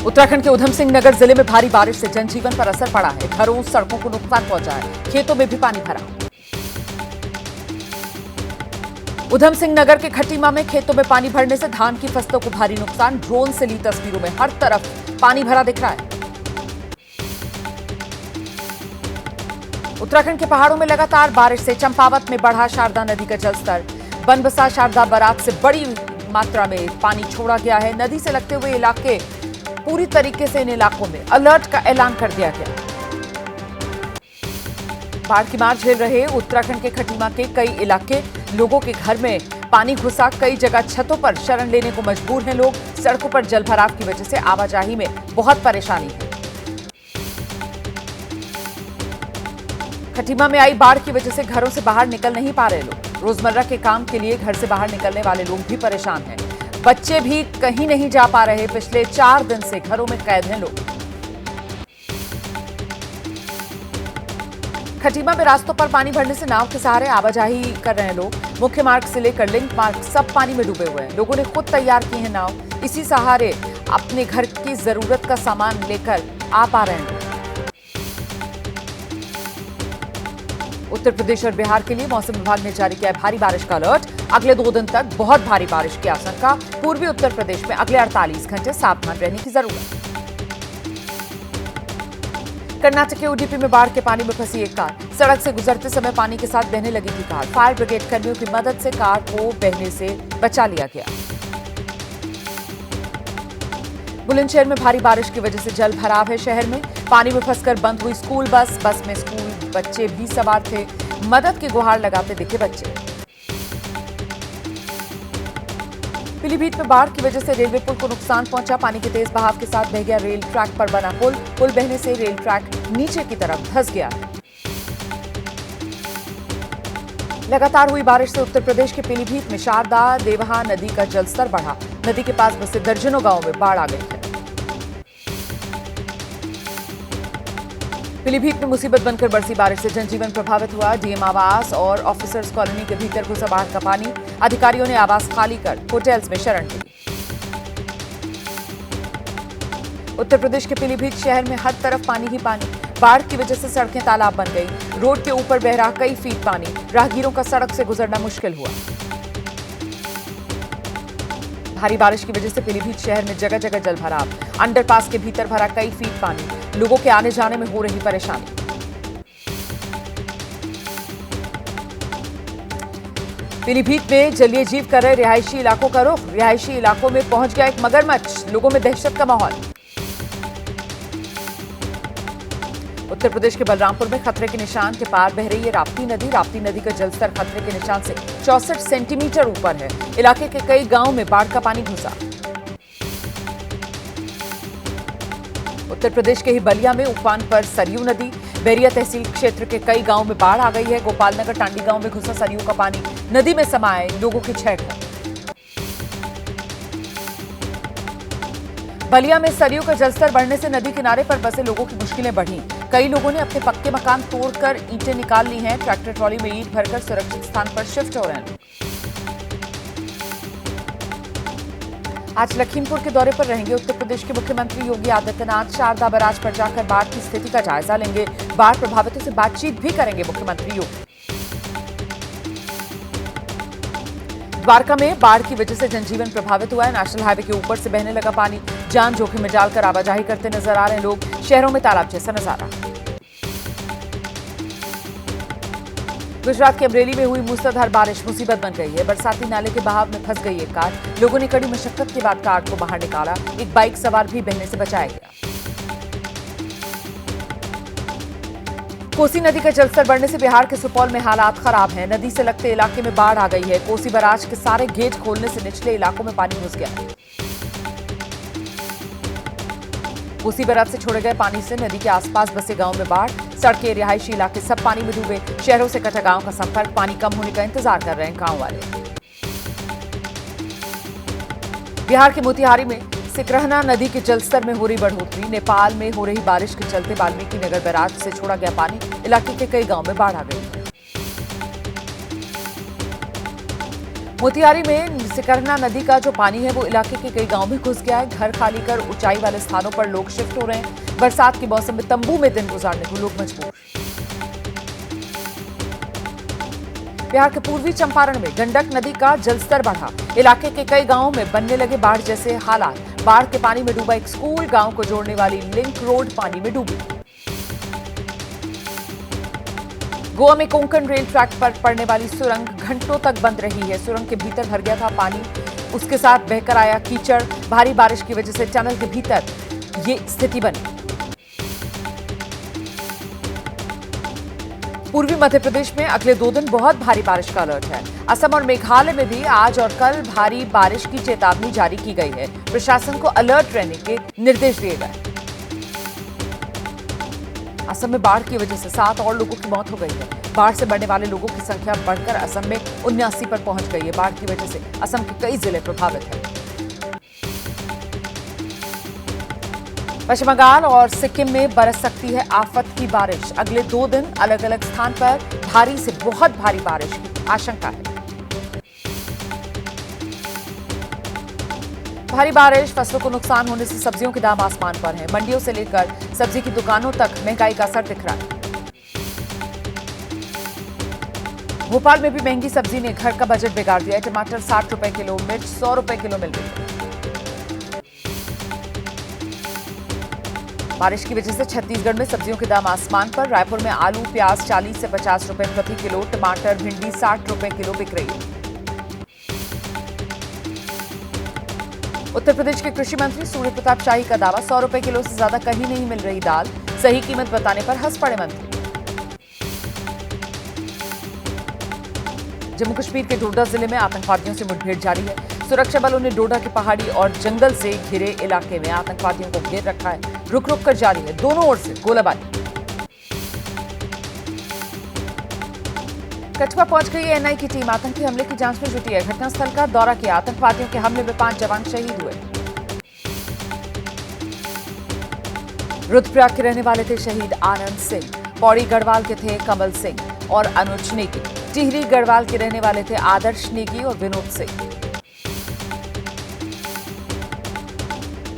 उत्तराखंड के उधम सिंह नगर जिले में भारी बारिश से जनजीवन पर असर पड़ा है। घरों सड़कों को नुकसान पहुंचा है। खेतों में भी पानी भरा। उधम सिंह नगर के खटीमा में खेतों में पानी भरने से धान की फसलों को भारी नुकसान। ड्रोन से ली तस्वीरों में हर तरफ पानी भरा दिख रहा है। उत्तराखंड के पहाड़ों में लगातार बारिश से चंपावत में बढ़ा शारदा नदी का जलस्तर। बनबसा शारदा बराज से बड़ी मात्रा में पानी छोड़ा गया है। नदी से लगते हुए इलाके पूरी तरीके से इन इलाकों में अलर्ट का ऐलान कर दिया गया। बाढ़ की मार झेल रहे उत्तराखंड के खटीमा के कई इलाके, लोगों के घर में पानी घुसा। कई जगह छतों पर शरण लेने को मजबूर हैं लोग। सड़कों पर जलभराव की वजह से आवाजाही में बहुत परेशानी है। खटीमा में आई बाढ़ की वजह से घरों से बाहर निकल नहीं पा रहे लोग। रोजमर्रा के काम के लिए घर से बाहर निकलने वाले लोग भी परेशान हैं। बच्चे भी कहीं नहीं जा पा रहे। पिछले 4 दिन से घरों में कैद हैं लोग। खटीमा में रास्तों पर पानी भरने से नाव के सहारे आवाजाही कर रहे हैं लोग। मुख्य मार्ग से लेकर लिंक मार्ग सब पानी में डूबे हुए हैं। लोगों ने खुद तैयार की है नाव। इसी सहारे अपने घर की जरूरत का सामान लेकर आ पा रहे हैं। उत्तर प्रदेश और बिहार के लिए मौसम विभाग ने जारी किया है भारी बारिश का अलर्ट। अगले 2 दिन तक बहुत भारी बारिश की आशंका। पूर्वी उत्तर प्रदेश में अगले 48 घंटे सावधान रहने की जरूरत। कर्नाटक के उडुपी में बाढ़ के पानी में फंसी एक कार। सड़क से गुजरते समय पानी के साथ बहने लगी थी कार। फायर ब्रिगेड कर्मियों की मदद से कार को बहने से बचा लिया गया। बुलंदशहर में भारी बारिश की वजह से जल भराव है। शहर में पानी में फंसकर बंद हुई स्कूल बस। बस में स्कूल बच्चे भी सवार थे। मदद की गुहार लगाते दिखे बच्चे। पीलीभीत में बाढ़ की वजह से रेलवे पुल को नुकसान पहुंचा। पानी के तेज बहाव के साथ बह गया रेल ट्रैक पर बना पुल। पुल बहने से रेल ट्रैक नीचे की तरफ धंस गया। लगातार हुई बारिश से उत्तर प्रदेश के पीलीभीत में शारदा देवहा नदी का जलस्तर बढ़ा। नदी के पास बसे दर्जनों गांवों में बाढ़ आ गई है। पीलीभीत में मुसीबत बनकर बरसी बारिश से जनजीवन प्रभावित हुआ। डीएम आवास और ऑफिसर्स कॉलोनी के भीतर घुसा बाढ़ का पानी। अधिकारियों ने आवास खाली कर होटल्स में शरण ली। उत्तर प्रदेश के पीलीभीत शहर में हर तरफ पानी ही पानी। बाढ़ की वजह से सड़कें तालाब बन गई। रोड के ऊपर बह रहा कई फीट पानी। राहगीरों का सड़क से गुजरना मुश्किल हुआ। भारी बारिश की वजह से पीलीभीत शहर में जगह जगह जलभराव। अंडरपास के भीतर भरा कई फीट पानी। लोगों के आने जाने में हो रही परेशानी। पीलीभीत में जलीय जीव कर रहे रिहायशी इलाकों का रुख। रिहायशी इलाकों में पहुंच गया एक मगरमच्छ। लोगों में दहशत का माहौल। उत्तर प्रदेश के बलरामपुर में खतरे के निशान के पार बह रही है राप्ती नदी। राप्ती नदी का जलस्तर खतरे के निशान से 64 सेंटीमीटर ऊपर है। इलाके के कई गांवों में बाढ़ का पानी घुसा। उत्तर प्रदेश के ही बलिया में उफान पर सरयू नदी। बैरिया तहसील क्षेत्र के कई गांवों में बाढ़ आ गई है। गोपालनगर टांडी गांव में घुसा सरयू का पानी। नदी में समाये लोगों के 6 घर। बलिया में सरयू का जलस्तर बढ़ने से नदी किनारे पर बसे लोगों की मुश्किलें बढ़ी। कई लोगों ने अपने पक्के मकान तोड़कर ईंटें निकाल ली हैं। ट्रैक्टर ट्रॉली में ईंट भरकर सुरक्षित स्थान पर शिफ्ट हो रहे हैं। आज लखीमपुर के दौरे पर रहेंगे उत्तर प्रदेश के मुख्यमंत्री योगी आदित्यनाथ। शारदा बराज पर जाकर बाढ़ की स्थिति का जायजा लेंगे। बाढ़ प्रभावितों से बातचीत भी करेंगे मुख्यमंत्री योगी। द्वारका में बाढ़ की वजह से जनजीवन प्रभावित हुआ है। नेशनल हाईवे के ऊपर से बहने लगा पानी। जान जोखिम में डालकर आवाजाही करते नजर आ रहे हैं लोग। शहरों में तालाब जैसा नजारा। गुजरात के अमरेली में हुई मूसलाधार बारिश मुसीबत बन गई है। बरसाती नाले के बहाव में फंस गई एक कार। लोगों ने कड़ी मशक्कत के बाद कार को बाहर निकाला। एक बाइक सवार भी बहने से बचाया गया। कोसी नदी का जलस्तर बढ़ने से बिहार के सुपौल में हालात खराब हैं। नदी से लगते इलाके में बाढ़ आ गई है। कोसी बराज के सारे गेट खोलने से निचले इलाकों में पानी घुस गया है। कोसी बराज से छोड़े गए पानी से नदी के आसपास बसे गांव में बाढ़। सड़कें, रिहायशी इलाके सब पानी में डूबे। शहरों से कटा गांव का संपर्क। पानी कम होने का इंतजार कर रहे हैं गांव वाले। बिहार के मोतिहारी में सिकरहना नदी के जलस्तर में हो रही बढ़ोतरी। नेपाल में हो रही बारिश के चलते वाल्मीकि नगर बैराज से छोड़ा गया पानी। इलाके के कई गांव में बाढ़ आ गई है। मोतिहारी में सिकरना नदी का जो पानी है वो इलाके के कई गांव में घुस गया है। घर खाली कर ऊंचाई वाले स्थानों पर लोग शिफ्ट हो रहे हैं। बरसात के मौसम में तंबू में दिन गुजारने को लोग मजबूर। बिहार के पूर्वी चंपारण में गंडक नदी का जलस्तर बढ़ा। इलाके के कई गांवों में बनने लगे बाढ़ जैसे हालात। बाढ़ के पानी में डूबा एक स्कूल, गांव को जोड़ने वाली लिंक रोड पानी में डूबी। गोवा में कोंकण रेल ट्रैक पर पड़ने वाली सुरंग घंटों तक बंद रही है। सुरंग के भीतर भर गया था पानी, उसके साथ बहकर आया कीचड़। भारी बारिश की वजह से टनल के भीतर ये स्थिति बनी। पूर्वी मध्य प्रदेश में अगले 2 दिन बहुत भारी बारिश का अलर्ट है। असम और मेघालय में भी आज और कल भारी बारिश की चेतावनी जारी की गई है। प्रशासन को अलर्ट रहने के निर्देश दिए गए। असम में बाढ़ की वजह से 7 और लोगों की मौत हो गई है। बाढ़ से मरने वाले लोगों की संख्या बढ़कर असम में 79 पर पहुंच गई है। बाढ़ की वजह से असम के कई जिले प्रभावित हैं। पश्चिम बंगाल और सिक्किम में बरस सकती है आफत की बारिश। अगले 2 दिन अलग अलग स्थान पर भारी से बहुत भारी बारिश की आशंका है। भारी बारिश, फसलों को नुकसान होने से सब्जियों के दाम आसमान पर हैं। मंडियों से लेकर सब्जी की दुकानों तक महंगाई का असर दिख रहा है। भोपाल में भी महंगी सब्जी ने घर का बजट बिगाड़ दिया है। टमाटर 60 रुपए किलो, मिर्च 100 रुपए किलो मिल रही है। बारिश की वजह से छत्तीसगढ़ में सब्जियों के दाम आसमान पर। रायपुर में आलू प्याज 40 से 50 रुपए प्रति किलो, टमाटर भिंडी 60 रुपए किलो बिक रही है। उत्तर प्रदेश के कृषि मंत्री सूर्य प्रताप शाही का दावा, 100 रुपए किलो से ज्यादा कहीं नहीं मिल रही दाल। सही कीमत बताने पर हंस पड़े मंत्री। जम्मू कश्मीर के डोडा जिले में आतंकवादियों से मुठभेड़ जारी है। सुरक्षा बलों ने डोडा की पहाड़ी और जंगल से घिरे इलाके में आतंकवादियों को घेर रखा है। रुक रुक कर जारी है दोनों ओर से गोलाबारी। कछवा पहुंच गई एनआई की टीम, आतंकी हमले की जांच में जुटी है। घटनास्थल का दौरा किया। आतंकवादियों के हमले में 5 जवान शहीद हुए। रुद्रप्रयाग के रहने वाले थे शहीद आनंद सिंह। पौड़ी गढ़वाल के थे कमल सिंह और अनुज नेगी। टिहरी गढ़वाल के रहने वाले थे आदर्श नेगी और विनोद सिंह।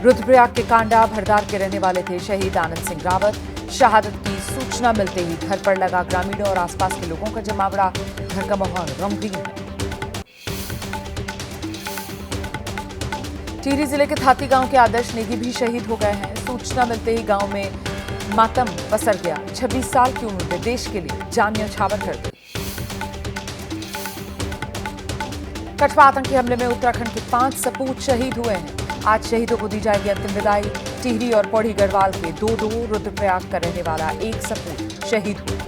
रुद्रप्रयाग के कांडा भरदार के रहने वाले थे शहीद आनंद सिंह रावत। शहादत की सूचना मिलते ही घर पर लगा ग्रामीणों और आसपास के लोगों का जमावड़ा। घर का माहौल गमगीन है। टिहरी जिले के थाती गांव के आदर्श नेगी भी शहीद हो गए हैं। सूचना मिलते ही गांव में मातम पसर गया। 26 साल की उम्र में देश के लिए जान न्यौछावर कर दी। कछवा आतंकी हमले में उत्तराखंड के 5 सपूत शहीद हुए हैं। आज शहीदों को दी जाएगी अंतिम विदाई। टिहरी और पौड़ी गढ़वाल के 2-2, रुद्रप्रयाग का रहने वाला एक सपूत शहीद हुए।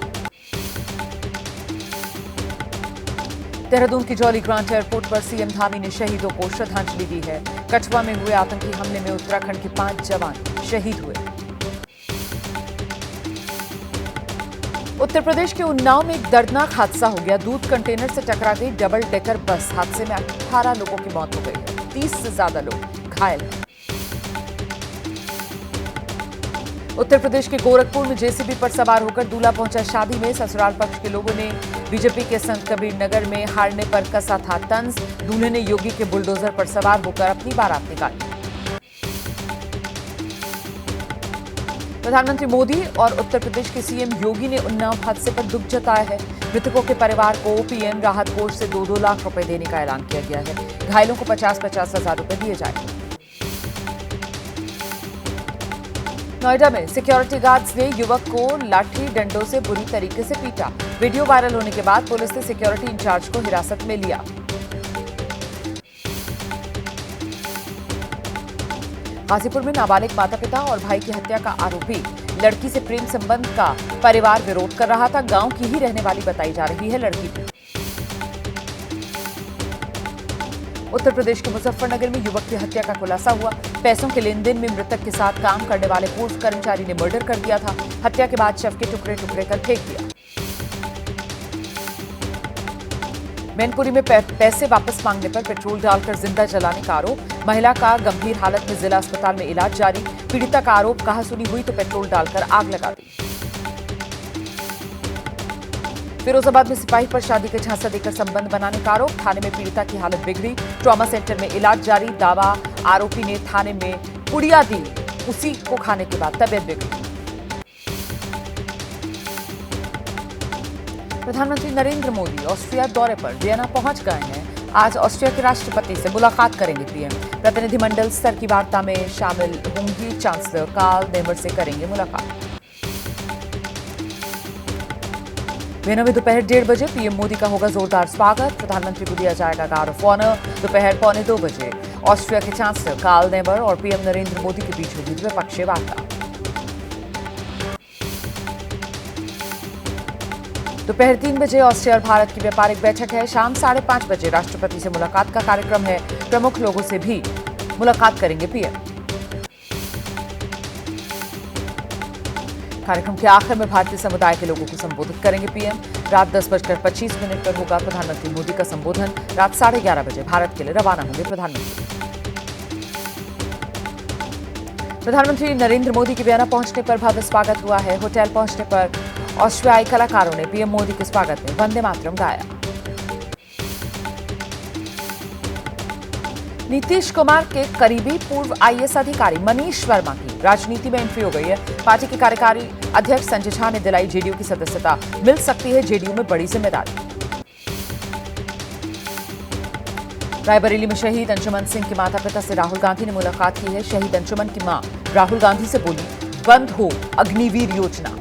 देहरादून की जॉली ग्रांट एयरपोर्ट पर सीएम धामी ने शहीदों को श्रद्धांजलि दी है। कछवा में हुए आतंकी हमले में उत्तराखंड के 5 जवान शहीद हुए। उत्तर प्रदेश के उन्नाव में एक दर्दनाक हादसा हो गया। दूध कंटेनर से टकरा गई डबल डेकर बस। हादसे में 18 लोगों की मौत हो गई है। 30 से ज्यादा लोग घायल हैं। उत्तर प्रदेश के गोरखपुर में जेसीबी पर सवार होकर दूल्हा पहुंचा शादी में। ससुराल पक्ष के लोगों ने बीजेपी के संत कबीर नगर में हारने पर कसा था तंज। दूल्हे ने योगी के बुलडोजर पर सवार होकर अपनी बारात निकाली। प्रधानमंत्री मोदी और उत्तर प्रदेश के सीएम योगी ने उन्नाव हादसे पर दुख जताया है। मृतकों के परिवार को पीएम राहत कोष से 2-2 लाख रुपए देने का ऐलान किया गया है। घायलों को 50-50 हजार रुपए दिए जाएंगे। नोएडा में सिक्योरिटी गार्ड्स ने युवक को लाठी डंडों से बुरी तरीके से पीटा। वीडियो वायरल होने के बाद पुलिस ने सिक्योरिटी इंचार्ज को हिरासत में लिया। गाजीपुर में नाबालिग माता पिता और भाई की हत्या का आरोपी लड़की से प्रेम संबंध का परिवार विरोध कर रहा था। गांव की ही रहने वाली बताई जा रही है लड़की भी। उत्तर प्रदेश के मुजफ्फरनगर में युवक की हत्या का खुलासा हुआ। पैसों के लेन देन में मृतक के साथ काम करने वाले पूर्व कर्मचारी ने मर्डर कर दिया था। हत्या के बाद शव के टुकड़े टुकड़े कर फेंक दिया। मैनपुरी में पैसे वापस मांगने पर पेट्रोल डालकर जिंदा जलाने का आरोप। महिला का गंभीर हालत में जिला अस्पताल में इलाज जारी। पीड़िता का आरोप, कहासुनी हुई तो पेट्रोल डालकर आग लगा दी। फिरोजाबाद में सिपाही पर शादी के झांसा देकर संबंध बनाने का आरोप, थाने में पीड़िता की हालत बिगड़ी, ट्रॉमा सेंटर में इलाज जारी, दावा आरोपी ने थाने में पुड़िया दी, उसी को खाने के बाद तबीयत बिगड़ी। प्रधानमंत्री नरेंद्र मोदी ऑस्ट्रिया दौरे पर वियना पहुंच गए हैं। आज ऑस्ट्रिया के राष्ट्रपति से मुलाकात करेंगे पीएम। प्रतिनिधिमंडल स्तर की वार्ता में शामिल होंगी, चांसलर कार्ल नेमर से करेंगे मुलाकात। वियना में दोपहर 1:30 बजे पीएम मोदी का होगा जोरदार स्वागत, प्रधानमंत्री को दिया जाएगा गार्ड ऑफ ऑनर। दोपहर 1:45 बजे ऑस्ट्रिया के चांसलर कार्ल नेमर और पीएम नरेंद्र मोदी के बीच होगी द्विपक्षीय वार्ता। दोपहर 3 बजे ऑस्ट्रिया और भारत की व्यापारिक बैठक है। शाम 5:30 बजे राष्ट्रपति से मुलाकात का कार्यक्रम है। प्रमुख लोगों से भी मुलाकात करेंगे पीएम। कार्यक्रम के आखिर में भारतीय समुदाय के लोगों को संबोधित करेंगे पीएम। रात 10:25 पर होगा प्रधानमंत्री मोदी का संबोधन। रात 11:30 बजे भारत के लिए रवाना होंगे प्रधानमंत्री। प्रधानमंत्री नरेंद्र मोदी के वियना पहुंचने पर भव्य स्वागत हुआ है। होटल पहुंचने पर ऑस्ट्रियाई कलाकारों ने पीएम मोदी के स्वागत में वंदे मातरम गाया। नीतीश कुमार के करीबी पूर्व आईएएस अधिकारी मनीष वर्मा की राजनीति में एंट्री हो गई है। पार्टी के कार्यकारी अध्यक्ष संजय झा ने दिलाई जेडीयू की सदस्यता, मिल सकती है जेडीयू में बड़ी जिम्मेदारी। रायबरेली में शहीद अंशुमन सिंह के माता पिता से राहुल गांधी ने मुलाकात की है। शहीद अंशुमन की मां राहुल गांधी से बोली, बंद हो अग्निवीर योजना।